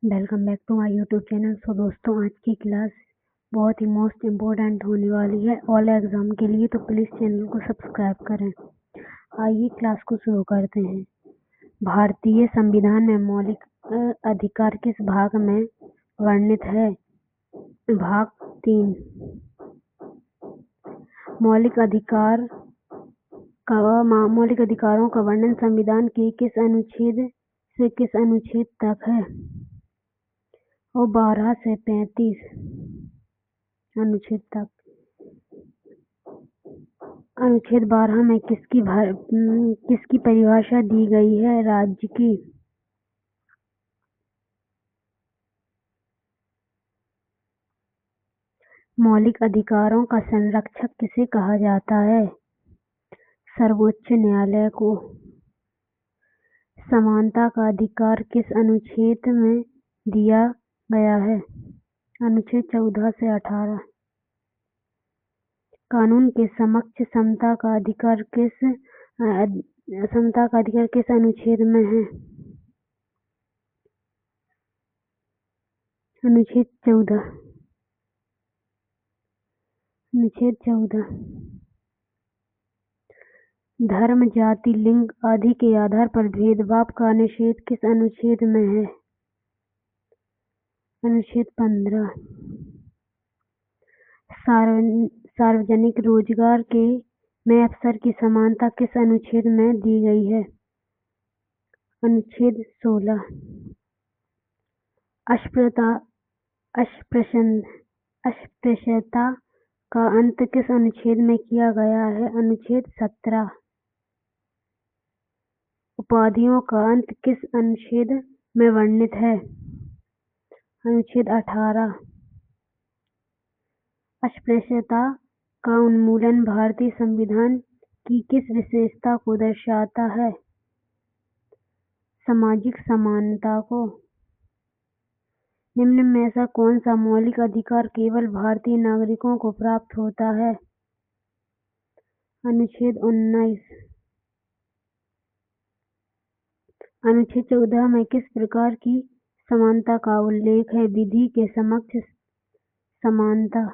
Welcome back to my YouTube channel. So दोस्तों, आज की क्लास बहुत ही मोस्ट इम्पोर्टेंट होने वाली है ऑल एग्ज़ाम के लिए, तो प्लीज़ चैनल को सब्सक्राइब करें। आइए क्लास को शुरू करते हैं। भारतीय संविधान में मौलिक अधिकार किस भाग में वर्णित है? भाग 3। मौलिक अधिकारों का वर्णन संविधान के किस अनुच्छेद से किस अनुच्छेद तक है? और 12 से 35 अनुच्छेद तक। अनुच्छेद 12 में किसकी परिभाषा दी गई है? राज्य की। मौलिक अधिकारों का संरक्षक किसे कहा जाता है? सर्वोच्च न्यायालय को। समानता का अधिकार किस अनुच्छेद में दिया गया है? अनुच्छेद 14 से 18। कानून के समक्ष समता का अधिकार किस अनुच्छेद में है? अनुच्छेद 14। अनुच्छेद 14। धर्म, जाति, लिंग आदि के आधार पर भेदभाव का निषेध किस अनुच्छेद में है? अनुच्छेद 15। सार्वजनिक रोजगार में अवसर की समानता किस अनुच्छेद में दी गई है? अनुच्छेद 16। अस्पृश्यता का अंत किस अनुच्छेद में किया गया है? अनुच्छेद 17। उपाधियों का अंत किस अनुच्छेद में वर्णित है? अनुच्छेद 18। अस्पृश्यता का उन्मूलन भारतीय संविधान की किस विशेषता को दर्शाता है? सामाजिक समानता को। निम्न में ऐसा कौन सा मौलिक अधिकार केवल भारतीय नागरिकों को प्राप्त होता है? अनुच्छेद 19। अनुच्छेद 14 में किस प्रकार की समानता का उल्लेख है? विधि के समक्ष समानता।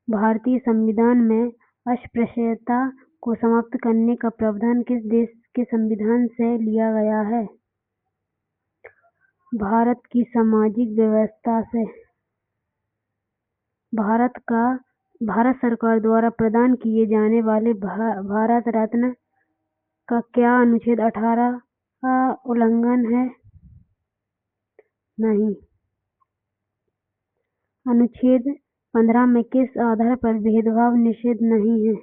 भारतीय संविधान में अस्पृश्यता को समाप्त करने का प्रावधान किस देश के संविधान से लिया गया है? भारत की सामाजिक व्यवस्था से। भारत सरकार द्वारा प्रदान किए जाने वाले भारत रत्न का क्या अनुच्छेद 18 का उल्लंघन है? नहीं। अनुच्छेद 15 में किस आधार पर भेदभाव निषेध नहीं है?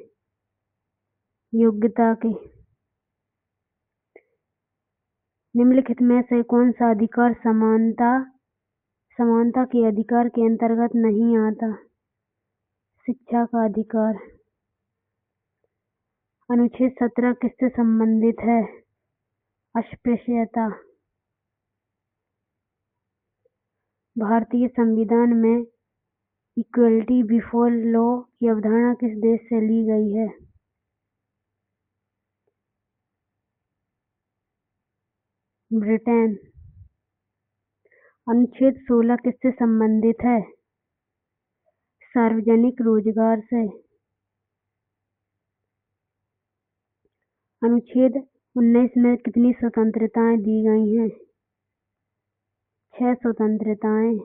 योग्यता के। निम्नलिखित में से कौन सा अधिकार समानता के अधिकार के अंतर्गत नहीं आता? शिक्षा का अधिकार। अनुच्छेद 17 किससे संबंधित है? अस्पृश्यता। भारतीय संविधान में इक्वलिटी बिफोर लॉ की अवधारणा किस देश से ली गई है? ब्रिटेन। अनुच्छेद 16 किससे संबंधित है? सार्वजनिक रोजगार से। अनुच्छेद 19 में कितनी स्वतंत्रताएं दी गई हैं? 6 स्वतंत्रताएं।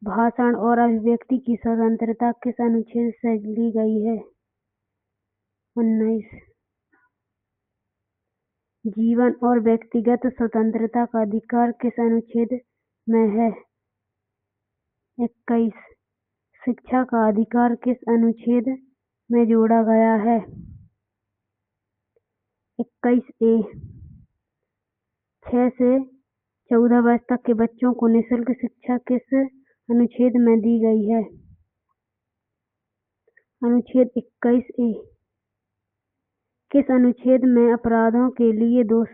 भाषण और अभिव्यक्ति की स्वतंत्रता किस अनुच्छेद से ली गई है? 19। जीवन और व्यक्तिगत स्वतंत्रता का अधिकार किस अनुच्छेद में है? 21। शिक्षा का अधिकार किस अनुच्छेद में जोड़ा गया है? 21A। 6 से 14 वर्ष तक के बच्चों को निःशुल्क शिक्षा किस अनुच्छेद में दी गई है? अनुच्छेद 21A। किस अनुच्छेद में अपराधों के लिए दोष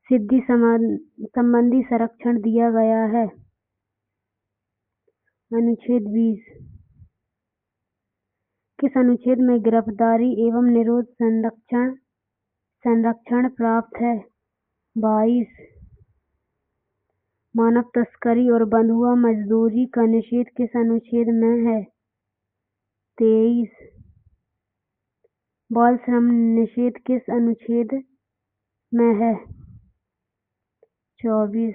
सिद्धि संबंधी संरक्षण दिया गया है? अनुच्छेद 20। किस अनुच्छेद में गिरफ्तारी एवं निरोध संरक्षण प्राप्त है? 22। मानव तस्करी और बंधुआ मजदूरी का निषेध किस अनुच्छेद में है? 23। बाल श्रम निषेध किस अनुच्छेद में है? 24।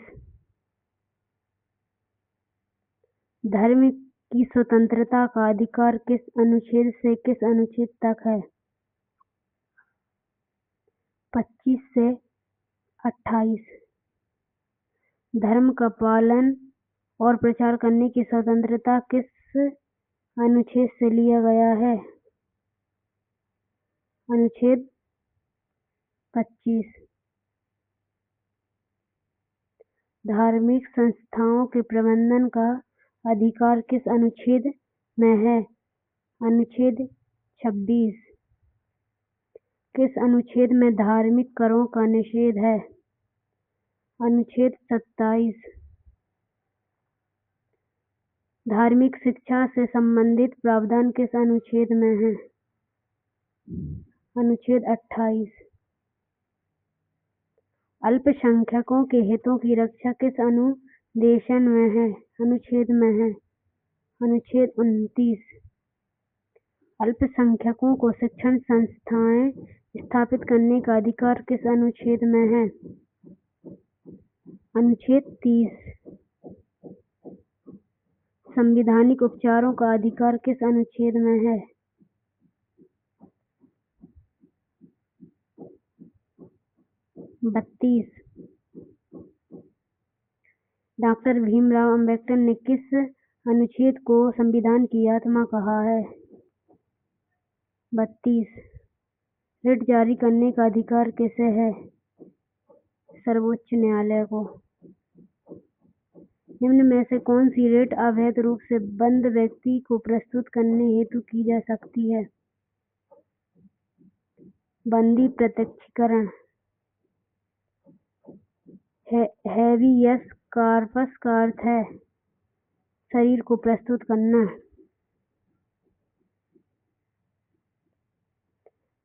धर्म की स्वतंत्रता का अधिकार किस अनुच्छेद से किस अनुच्छेद तक है? 25 से 28। धर्म का पालन और प्रचार करने की स्वतंत्रता किस अनुच्छेद से लिया गया है? अनुच्छेद 25। धार्मिक संस्थाओं के प्रबंधन का अधिकार किस अनुच्छेद में है? अनुच्छेद 26। किस अनुच्छेद में धार्मिक करों का निषेध है? अनुच्छेद 27। धार्मिक शिक्षा से संबंधित प्रावधान किस अनुच्छेद में है? अनुच्छेद 28। अल्पसंख्यकों के हितों की रक्षा किस अनुदेशन में है? अनुच्छेद में है? अनुच्छेद 29। अल्पसंख्यकों को शिक्षण संस्थाएं स्थापित करने का अधिकार किस अनुच्छेद में है? अनुच्छेद 30। संवैधानिक उपचारों का अधिकार किस अनुच्छेद में है? 32। डॉक्टर भीमराव अंबेडकर ने किस अनुच्छेद को संविधान की आत्मा कहा है? 32। रिट जारी करने का अधिकार किसे है? सर्वोच्च न्यायालय को। निम्न में से कौन सी रिट अवैध रूप से बंद व्यक्ति को प्रस्तुत करने हेतु की जा सकती है? बंदी प्रत्यक्षीकरण। हैबियस कॉर्पस का अर्थ है शरीर को प्रस्तुत करना।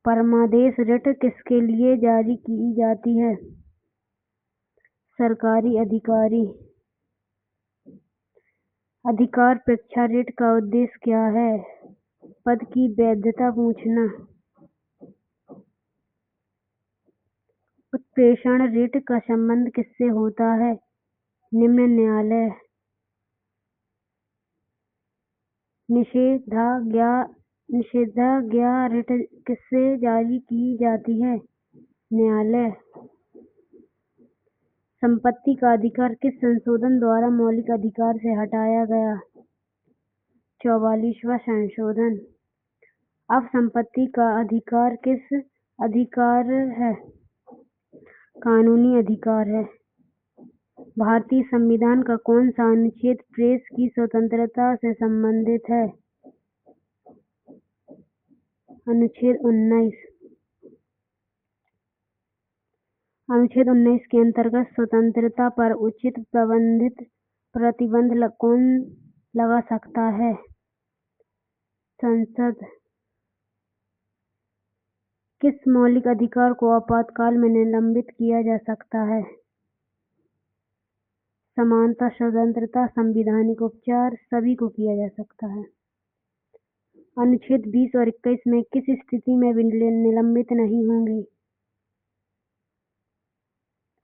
परमादेश रिट किसके लिए जारी की जाती है? सरकारी अधिकारी। अधिकार परीक्षा रिट का उद्देश्य क्या है? पद की वैधता पूछना। उत्प्रेषण रिट का संबंध किससे होता है? निम्न न्यायालय। निषेधाज्ञा रिट किससे जारी की जाती है? न्यायालय। संपत्ति का अधिकार किस संशोधन द्वारा मौलिक अधिकार से हटाया गया? 44वां संशोधन। अब संपत्ति का अधिकार किस अधिकार है? कानूनी अधिकार है। भारतीय संविधान का कौन सा अनुच्छेद प्रेस की स्वतंत्रता से संबंधित है? अनुच्छेद 19। अनुच्छेद 19 के अंतर्गत स्वतंत्रता पर उचित प्रतिबंध कौन लगा सकता है? संसद। किस मौलिक अधिकार को आपातकाल में निलंबित किया जा सकता है? समानता, स्वतंत्रता, संवैधानिक उपचार सभी को किया जा सकता है। अनुच्छेद 20 और 21 में किस स्थिति में भी निलंबित नहीं होंगे?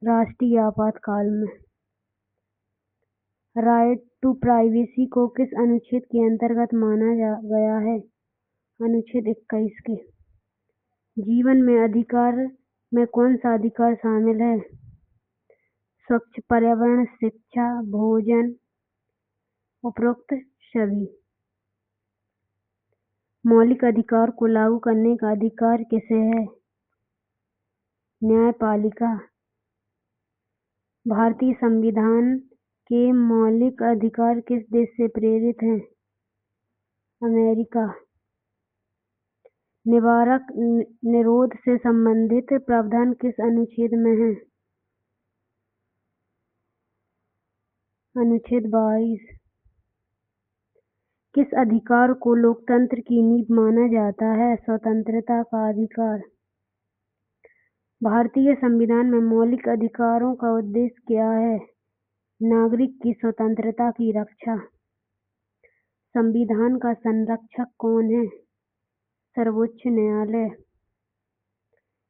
राष्ट्रीय आपातकाल में। राइट टू प्राइवेसी को किस अनुच्छेद के अंतर्गत माना गया है? अनुच्छेद 21 के। जीवन में अधिकार में कौन सा अधिकार शामिल है? स्वच्छ पर्यावरण, शिक्षा, भोजन, उपरोक्त सभी। मौलिक अधिकार को लागू करने का अधिकार किसे है? न्यायपालिका। भारतीय संविधान के मौलिक अधिकार किस देश से प्रेरित हैं? अमेरिका। निवारक निरोध से संबंधित प्रावधान किस अनुच्छेद में है? अनुच्छेद 22। किस अधिकार को लोकतंत्र की नींव माना जाता है? स्वतंत्रता का अधिकार। भारतीय संविधान में मौलिक अधिकारों का उद्देश्य क्या है? नागरिक की स्वतंत्रता की रक्षा। संविधान का संरक्षक कौन है? सर्वोच्च न्यायालय।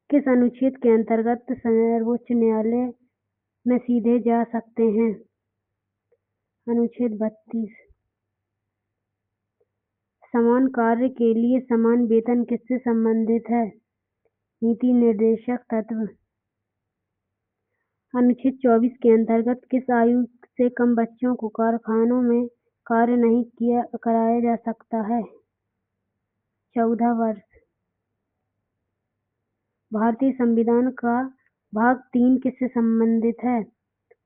किस अनुच्छेद के अंतर्गत सर्वोच्च न्यायालय में सीधे जा सकते हैं? अनुच्छेद 32। समान कार्य के लिए समान वेतन किससे संबंधित है? नीति निर्देशक तत्व। अनुच्छेद 24 के अंतर्गत किस आयु से कम बच्चों को कारखानों में कार्य नहीं कराया जा सकता है? 14 वर्ष। भारतीय संविधान का भाग 3 किससे संबंधित है?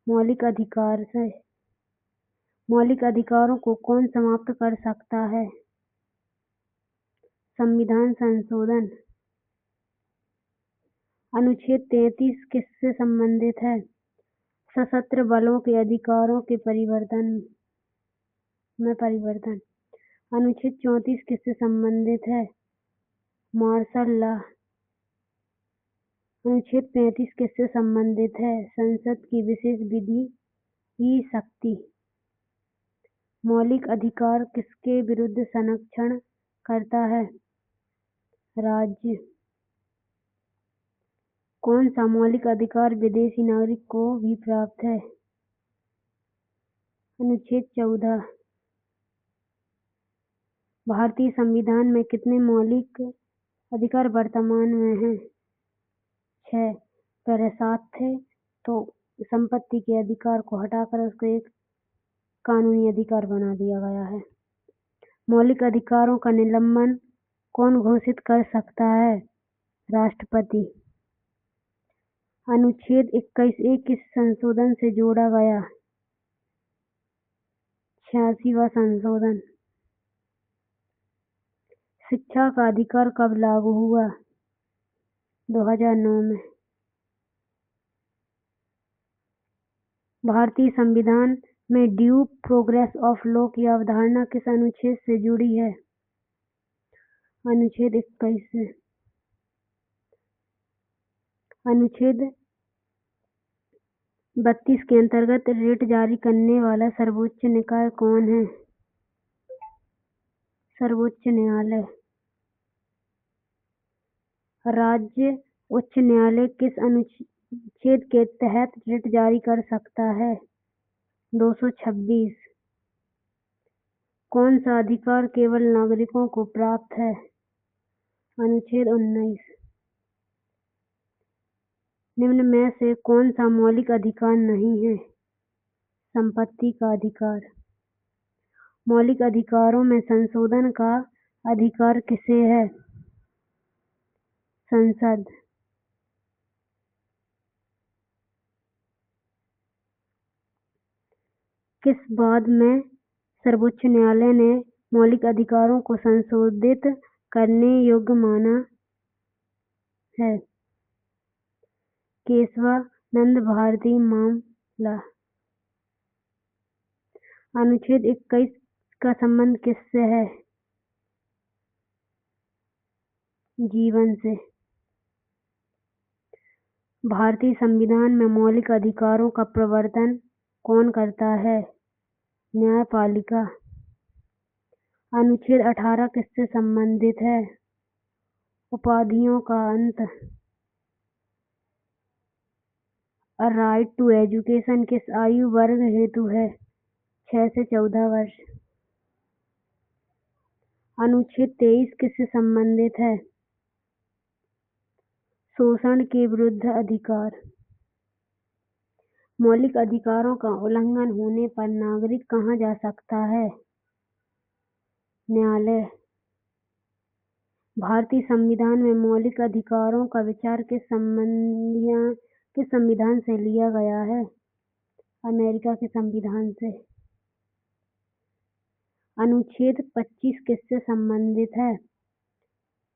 मौलिक अधिकार से। मौलिक अधिकारों को कौन समाप्त कर सकता है? संविधान संशोधन। अनुच्छेद 33 किससे संबंधित है? सशस्त्र बलों के अधिकारों के परिवर्तन। अनुच्छेद 34 किससे संबंधित है? Martial law. अनुच्छेद 35 किससे संबंधित है? संसद की विशेष विधि की शक्ति। मौलिक अधिकार किसके विरुद्ध संरक्षण करता है? राज्य। कौन सा मौलिक अधिकार विदेशी नागरिक को भी प्राप्त है? अनुच्छेद 14। भारतीय संविधान में कितने मौलिक अधिकार वर्तमान में हैं? 6। पहले 7 थे तो संपत्ति के अधिकार को हटाकर उसको एक कानूनी अधिकार बना दिया गया है। मौलिक अधिकारों का निलंबन कौन घोषित कर सकता है? राष्ट्रपति। अनुच्छेद 21A किस संशोधन से जोड़ा गया? 86वां संशोधन। शिक्षा का अधिकार कब लागू हुआ? 2009 में। भारतीय संविधान में ड्यू प्रोग्रेस ऑफ लॉ की अवधारणा किस अनुच्छेद से जुड़ी है? अनुच्छेद 21 से। अनुच्छेद 32 के अंतर्गत रिट जारी करने वाला सर्वोच्च निकाय कौन है? सर्वोच्च न्यायालय। राज्य उच्च न्यायालय किस अनुच्छेद के तहत रिट जारी कर सकता है? 226। कौन सा अधिकार केवल नागरिकों को प्राप्त है? अनुच्छेद 19। निम्न में से कौन सा मौलिक अधिकार नहीं है? संपत्ति का अधिकार। मौलिक अधिकारों में संशोधन का अधिकार किसे है? संसद। किस बाद में सर्वोच्च न्यायालय ने मौलिक अधिकारों को संशोधित करने योग्य माना है? केशवानंद भारती मामला। अनुच्छेद 21 का संबंध किससे है? जीवन से। भारतीय संविधान में मौलिक अधिकारों का प्रवर्तन कौन करता है? न्यायपालिका। अनुच्छेद 18 किससे संबंधित है? उपाधियों का अंत। अ राइट टू एजुकेशन किस आयु वर्ग हेतु है? 6 से 14 वर्ष। अनुच्छेद 23 किससे संबंधित है? शोषण के विरुद्ध अधिकार। मौलिक अधिकारों का उल्लंघन होने पर नागरिक कहाँ जा सकता है? न्यायालय। भारतीय संविधान में मौलिक अधिकारों का विचार किस संविधान से लिया गया है? अमेरिका के संविधान से। अनुच्छेद 25 किससे संबंधित है?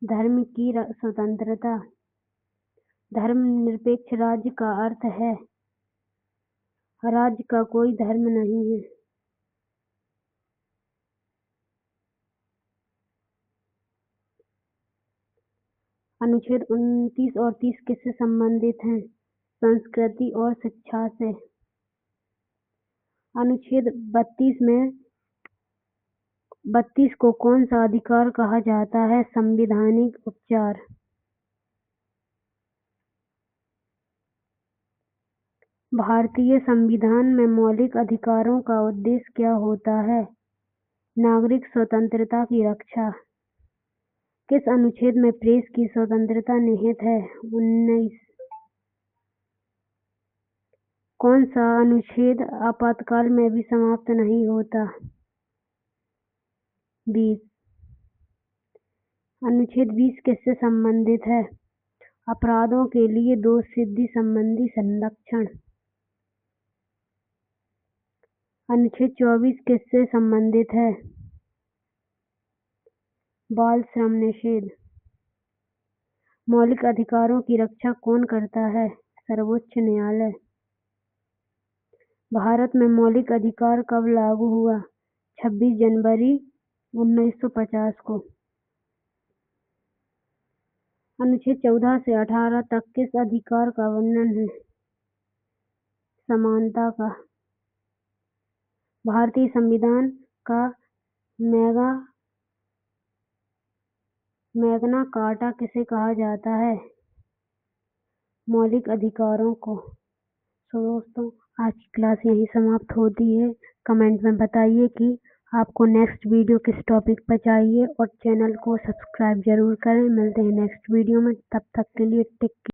धर्म की स्वतंत्रता। धर्मनिरपेक्ष राज्य का अर्थ है राज्य का कोई धर्म नहीं है। अनुच्छेद 29 और 30 किससे संबंधित हैं? संस्कृति और शिक्षा से। अनुच्छेद 32 को कौन सा अधिकार कहा जाता है? संवैधानिक उपचार। भारतीय संविधान में मौलिक अधिकारों का उद्देश्य क्या होता है? नागरिक स्वतंत्रता की रक्षा। किस अनुच्छेद में प्रेस की स्वतंत्रता निहित है? 19। कौन सा अनुच्छेद आपातकाल में भी समाप्त नहीं होता? 20। अनुच्छेद 20 किससे संबंधित है? अपराधों के लिए दोष सिद्धि संबंधी संरक्षण। अनुच्छेद 24 किससे संबंधित है? बाल श्रम निषेध। मौलिक अधिकारों की रक्षा कौन करता है? सर्वोच्च न्यायालय। भारत में मौलिक अधिकार कब लागू हुआ? 26 जनवरी 1950 को। अनुच्छेद 14 से 18 तक किस अधिकार का वर्णन है? समानता का। भारतीय संविधान का मैग्ना कार्टा किसे कहा जाता है? मौलिक अधिकारों को। तो दोस्तों, आज की क्लास यहीं समाप्त होती है। कमेंट में बताइए कि आपको नेक्स्ट वीडियो किस टॉपिक पर चाहिए और चैनल को सब्सक्राइब जरूर करें। मिलते हैं नेक्स्ट वीडियो में, तब तक के लिए टेक केयर।